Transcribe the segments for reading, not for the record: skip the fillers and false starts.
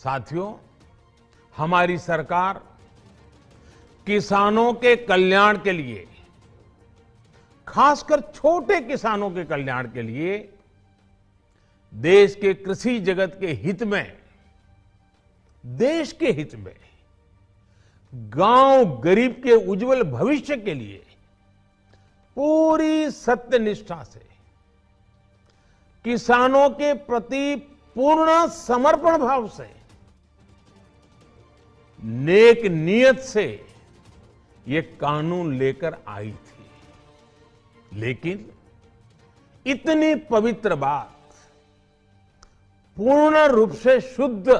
साथियों, हमारी सरकार किसानों के कल्याण के लिए, खासकर छोटे किसानों के कल्याण के लिए देश के कृषि जगत के हित में, देश के हित में, गांव गरीब के उज्जवल भविष्य के लिए पूरी सत्यनिष्ठा से, किसानों के प्रति पूर्ण समर्पण भाव से, नेक नियत से ये कानून लेकर आई थी। लेकिन इतनी पवित्र बात, पूर्ण रूप से शुद्ध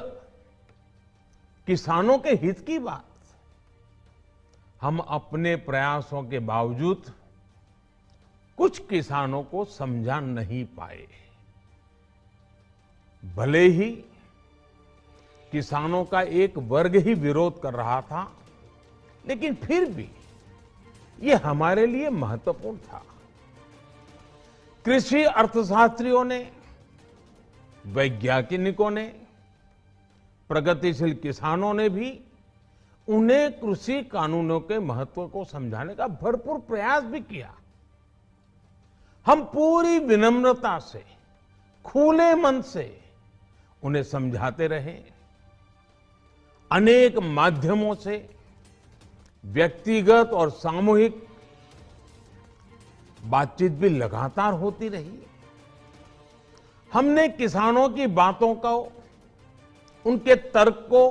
किसानों के हित की बात, हम अपने प्रयासों के बावजूद कुछ किसानों को समझा नहीं पाए। भले ही किसानों का एक वर्ग ही विरोध कर रहा था, लेकिन फिर भी ये हमारे लिए महत्वपूर्ण था। कृषि अर्थशास्त्रियों ने, वैज्ञानिकों ने, प्रगतिशील किसानों ने भी उन्हें कृषि कानूनों के महत्व को समझाने का भरपूर प्रयास भी किया। हम पूरी विनम्रता से, खुले मन से उन्हें समझाते रहे। अनेक माध्यमों से व्यक्तिगत और सामूहिक बातचीत भी लगातार होती रही। हमने किसानों की बातों को, उनके तर्क को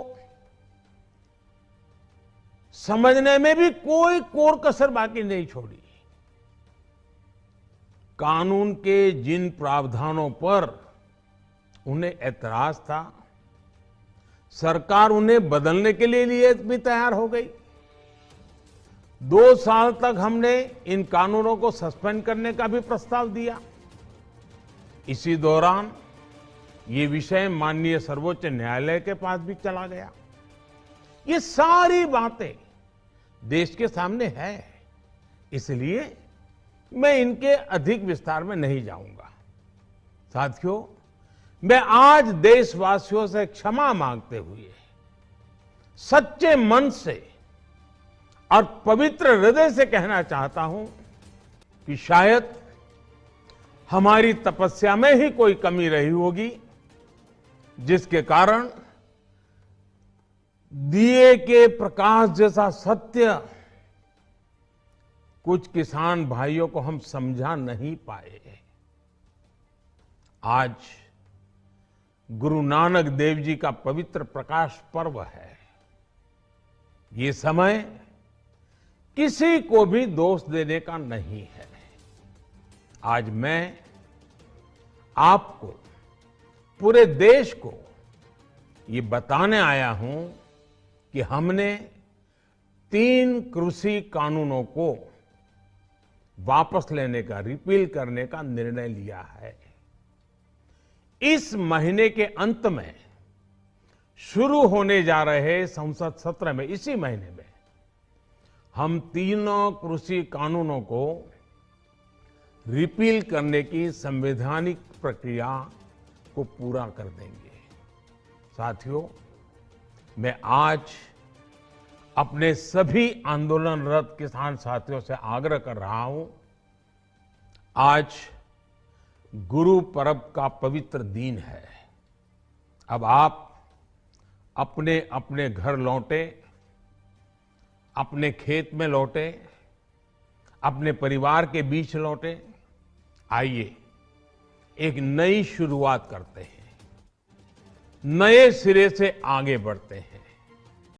समझने में भी कोई कोर कसर बाकी नहीं छोड़ी। कानून के जिन प्रावधानों पर उन्हें ऐतराज था, सरकार उन्हें बदलने के लिए भी तैयार हो गई। 2 साल तक हमने इन कानूनों को सस्पेंड करने का भी प्रस्ताव दिया। इसी दौरान ये विषय माननीय सर्वोच्च न्यायालय के पास भी चला गया। ये सारी बातें देश के सामने है, इसलिए मैं इनके अधिक विस्तार में नहीं जाऊंगा। साथियों, मैं आज देशवासियों से क्षमा मांगते हुए सच्चे मन से और पवित्र हृदय से कहना चाहता हूं कि शायद हमारी तपस्या में ही कोई कमी रही होगी, जिसके कारण दिए के प्रकाश जैसा सत्य कुछ किसान भाइयों को हम समझा नहीं पाए। आज गुरु नानक देव जी का पवित्र प्रकाश पर्व है। ये समय किसी को भी दोष देने का नहीं है। आज मैं आपको, पूरे देश को ये बताने आया हूं कि हमने 3 कृषि कानूनों को वापस लेने का, रिपील करने का निर्णय लिया है। इस महीने के अंत में शुरू होने जा रहे संसद सत्र में, इसी महीने में, हम 3 कृषि कानूनों को रिपील करने की संवैधानिक प्रक्रिया को पूरा कर देंगे। साथियों, मैं आज अपने सभी आंदोलनरत किसान साथियों से आग्रह कर रहा हूं, आज गुरु पर्व का पवित्र दिन है। अब आप अपने अपने घर लौटे, अपने खेत में लौटे, अपने परिवार के बीच लौटे। आइए एक नई शुरुआत करते हैं, नए सिरे से आगे बढ़ते हैं।